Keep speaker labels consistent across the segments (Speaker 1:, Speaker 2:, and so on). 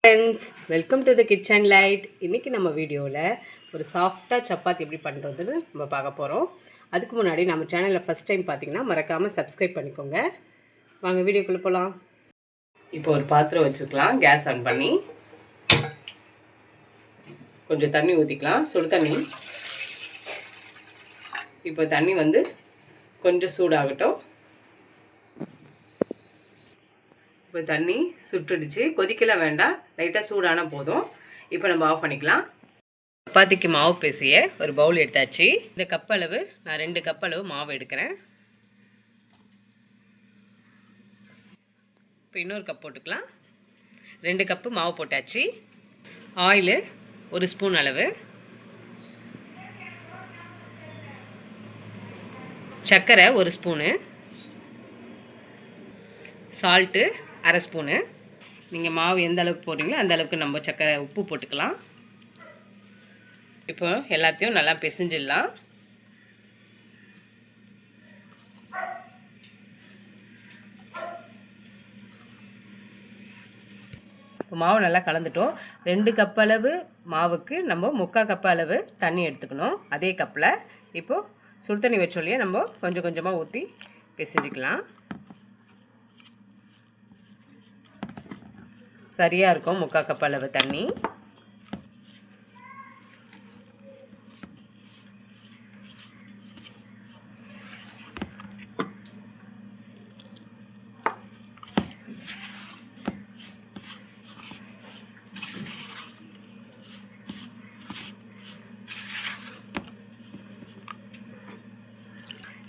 Speaker 1: Friends, welcome to the kitchen light. இன்றைக்கி நம்ம வீடியோவில் ஒரு சாஃப்டாக சப்பாத்தி எப்படி பண்ணுறதுன்னு நம்ம பார்க்க போகிறோம். அதுக்கு முன்னாடி நம்ம சேனலில் ஃபஸ்ட் டைம் பார்த்திங்கன்னா மறக்காமல் சப்ஸ்கிரைப் பண்ணிக்கோங்க. வாங்க வீடியோக்குள்ளே போகலாம். இப்போ ஒரு பாத்திரம் வச்சுக்கலாம். கேஸ் ஆன் பண்ணி கொஞ்சம் தண்ணி ஊற்றிக்கலாம், சுடு தண்ணி. இப்போ தண்ணி கொஞ்சம் சூடாகட்டும். இப்போ தண்ணி சுட்டுடுச்சு, கொதிக்கல வேண்டாம், லைட்டாக சூடான போதும். இப்போ நம்ம ஆஃப் பண்ணிக்கலாம். சப்பாத்திக்கு மாவு பேசிய ஒரு பவுல் எடுத்தாச்சு. இந்த கப் அளவு நான் 2 கப் அளவு மாவு எடுக்கிறேன். இப்போ இன்னொரு கப் போட்டுக்கலாம். 2 கப்பு மாவு போட்டாச்சு. ஆயிலு 1 ஸ்பூன் அளவு, சர்க்கரை 1 ஸ்பூனு, சால்ட்டு 1/2 ஸ்பூனு. நீங்கள் மாவு எந்த அளவுக்கு போடுறீங்களோ அந்த அளவுக்கு நம்ம சர்க்கரை உப்பு போட்டுக்கலாம். இப்போ எல்லாத்தையும் நல்லா பிசைஞ்சிடலாம். இப்போ மாவு நல்லா கலந்துட்டோம். 2 கப் அளவு மாவுக்கு நம்ம 3/4 கப் அளவு தண்ணி எடுத்துக்கணும். அதே கப்பில் இப்போது சுடு தண்ணி வச்சோல்லையே நம்ம கொஞ்சம் கொஞ்சமாக ஊற்றி பிசைஞ்சிக்கலாம். சரியாக இருக்கும் 3/4 கப் அளவு தண்ணி.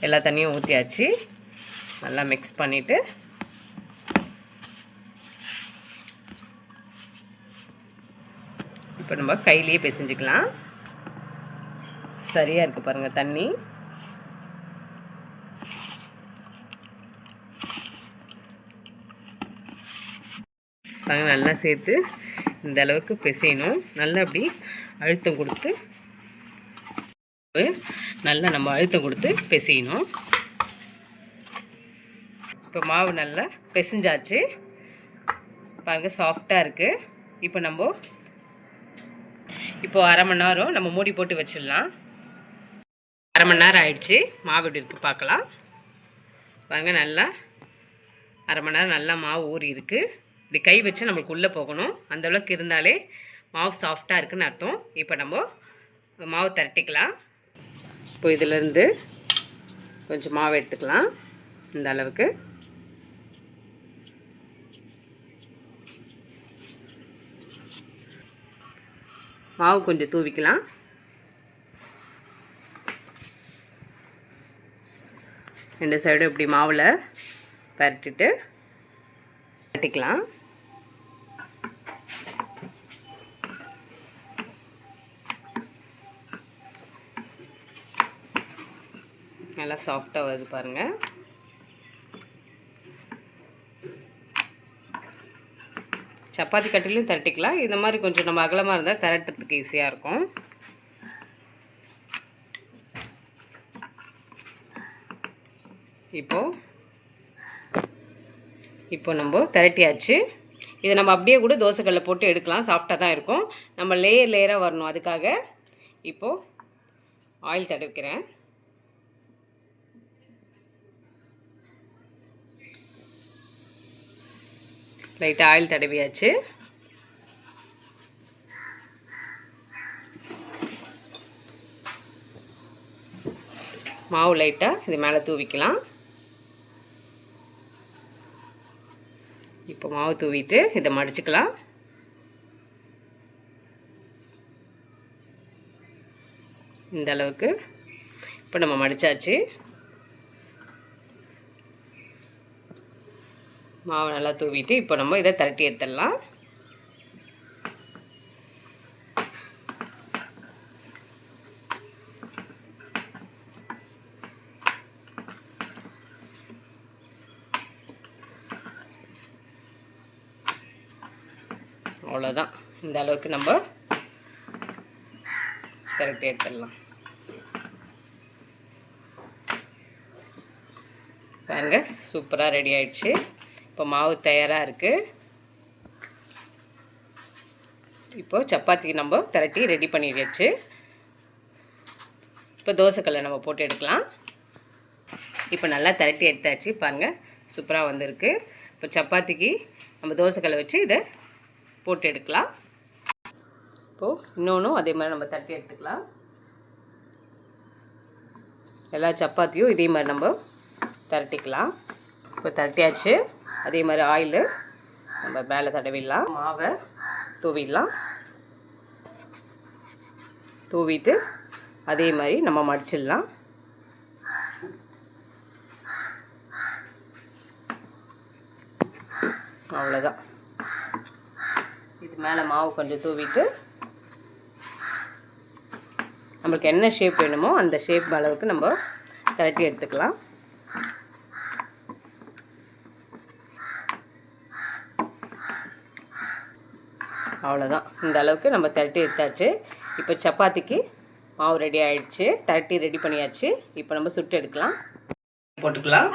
Speaker 1: எல்லா தண்ணியும் ஊற்றியாச்சு. நல்லா மிக்ஸ் பண்ணிவிட்டு இப்போ நம்ம கையிலேயே பிசைஞ்சிக்கலாம். சரியாக இருக்குது பாருங்கள் தண்ணி. பாருங்கள், நல்லா சேர்த்து இந்த அளவுக்கு பிசையணும். நல்லா அப்படி அழுத்தம் கொடுத்து நல்லா நம்ம அழுத்தம் கொடுத்து பிசையணும். இப்போ மாவு நல்லா பிசைஞ்சாச்சு பாருங்கள், சாஃப்டாக இருக்குது. இப்போ நம்ம அரை மணி நேரம் நம்ம மூடி போட்டு வச்சிடலாம். அரை மணி நேரம் ஆயிடுச்சு. மாவு எப்படி இருக்குது பார்க்கலாம். பாருங்கள், நல்லா அரை மணி நேரம் நல்லா மாவு ஊறி இருக்குது. இப்படி கை வச்சு நம்மளுக்கு உள்ளே போகணும். அந்தளவுக்கு இருந்தாலே மாவு சாஃப்டாக இருக்குதுன்னு அர்த்தம். இப்போ நம்ம மாவு திரட்டிக்கலாம். இப்போ இதிலேருந்து கொஞ்சம் மாவு எடுத்துக்கலாம். இந்த அளவுக்கு மாவு கொஞ்சம் தூவிக்கலாம். ரெண்டு சைடும் இப்படி மாவில் பரட்டிட்டு பரட்டிக்கலாம். நல்லா சாஃப்டாக வருது பாருங்கள். சப்பாத்தி கட்டிலையும் திரட்டிக்கலாம். இந்த மாதிரி கொஞ்சம் நம்ம அகலமாக இருந்தால் திரட்டுறதுக்கு ஈஸியாக இருக்கும். இப்போ நம்ம திரட்டியாச்சு. இதை நம்ம அப்படியே கூட தோசைக்கல்லில் போட்டு எடுக்கலாம். சாஃப்டாக தான் இருக்கும். நம்ம லேயராக வரணும். அதுக்காக இப்போது ஆயில் தடவிக்கிறேன். லைட்டாக ஆயில் தடவியாச்சு. மாவு லைட்டாக இது மேலே தூவிக்கலாம். இப்போ மாவு தூவிட்டு இதை மடிச்சுக்கலாம். இந்த அளவுக்கு இப்போ நம்ம மடித்தாச்சு. மாவு நல்லா தூவிட்டு இப்போ நம்ம இதை திரட்டி எடுத்துடலாம். அவ்வளோதான். இந்த அளவுக்கு நம்ம திரட்டி எடுத்துடலாம். பாருங்க, சூப்பராக ரெடி ஆயிடுச்சு. இப்போ மாவு தயாராக இருக்குது. இப்போ சப்பாத்திக்கு நம்ம திரட்டி ரெடி பண்ணியாச்சு. இப்போ தோசைக்கல்லை நம்ம போட்டு எடுக்கலாம். இப்போ நல்லா திரட்டி எடுத்தாச்சு பாருங்கள், சூப்பராக வந்திருக்கு. இப்போ சப்பாத்திக்கு நம்ம தோசைக்கல்லை வச்சு இதை போட்டு எடுக்கலாம். இப்போது இன்னொன்றும் அதே மாதிரி நம்ம தட்டி எடுத்துக்கலாம். எல்லா சப்பாத்தியும் இதே மாதிரி நம்ம திரட்டிக்கலாம். இப்போ திரட்டியாச்சு. அதே மாதிரி ஆயில் நம்ம மேலே தடவிடலாம். மாவை தூவிடலாம். தூவிட்டு அதே மாதிரி நம்ம மடிச்சிடலாம். அவ்வளோதான். இது மேலே மாவு கொஞ்சம் தூவிட்டு நம்மளுக்கு என்ன ஷேப் வேணுமோ அந்த ஷேப் அளவுக்கு நம்ம திரட்டி எடுத்துக்கலாம். அவ்வளோதான். இந்த அளவுக்கு நம்ம திரட்டி எடுத்தாச்சு. இப்போ சப்பாத்திக்கு மாவு ரெடி ஆகிடுச்சு. திரட்டி ரெடி பண்ணியாச்சு. இப்போ நம்ம சுட்டு எடுக்கலாம். போட்டுடலாம்.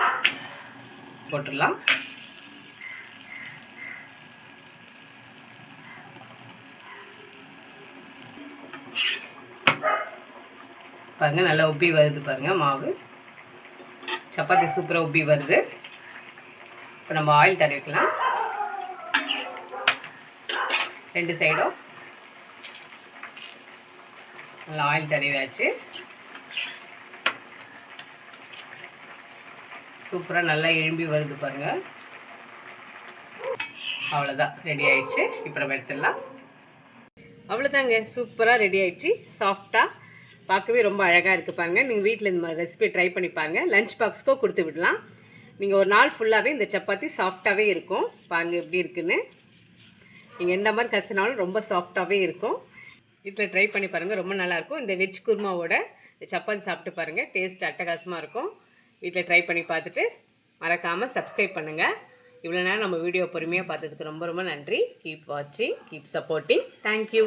Speaker 1: பாருங்கள், நல்லா உப்பி வருது பாருங்கள் மாவு. சப்பாத்தி சூப்பராக உப்பி வருது. இப்போ நம்ம ஆயில் தடவிக்கலாம். 2 சைடும் நல்லா ஆயில் தடவியாச்சு. சூப்பராக நல்லா எழும்பி வருது பாருங்கள். அவ்வளோதான், ரெடி ஆயிடுச்சு. இப்போ நம்ம எடுத்துடலாம். அவ்வளோதாங்க, சூப்பராக ரெடி ஆயிடுச்சு. சாஃப்டாக பார்க்கவே ரொம்ப அழகாக இருக்குது பாருங்கள். நீங்கள் வீட்டில் இந்த மாதிரி ரெசிபி ட்ரை பண்ணி பாருங்கள். லஞ்ச் பாக்ஸ்க்கோ கொடுத்து விடலாம். நீங்கள் ஒரு நாள் ஃபுல்லாகவே இந்த சப்பாத்தி சாஃப்டாகவே இருக்கும். பாருங்கள் எப்படி இருக்குன்னு. நீங்கள் எந்த மாதிரி கசினாலும் ரொம்ப சாஃப்டாகவே இருக்கும். வீட்டில் ட்ரை பண்ணி பாருங்கள், ரொம்ப நல்லாயிருக்கும். இந்த வெஜ் குருமாவோட இந்த சப்பாத்தி சாப்பிட்டு பாருங்கள், டேஸ்ட் அட்டகாசமாக இருக்கும். வீட்டில் ட்ரை பண்ணி பார்த்துட்டு மறக்காமல் சப்ஸ்கிரைப் பண்ணுங்கள். இவ்வளோ நேரம் நம்ம வீடியோ பொறுமையாக பார்த்ததுக்கு ரொம்ப ரொம்ப நன்றி. கீப் வாட்சிங், கீப் சப்போர்ட்டிங். தேங்க்யூ.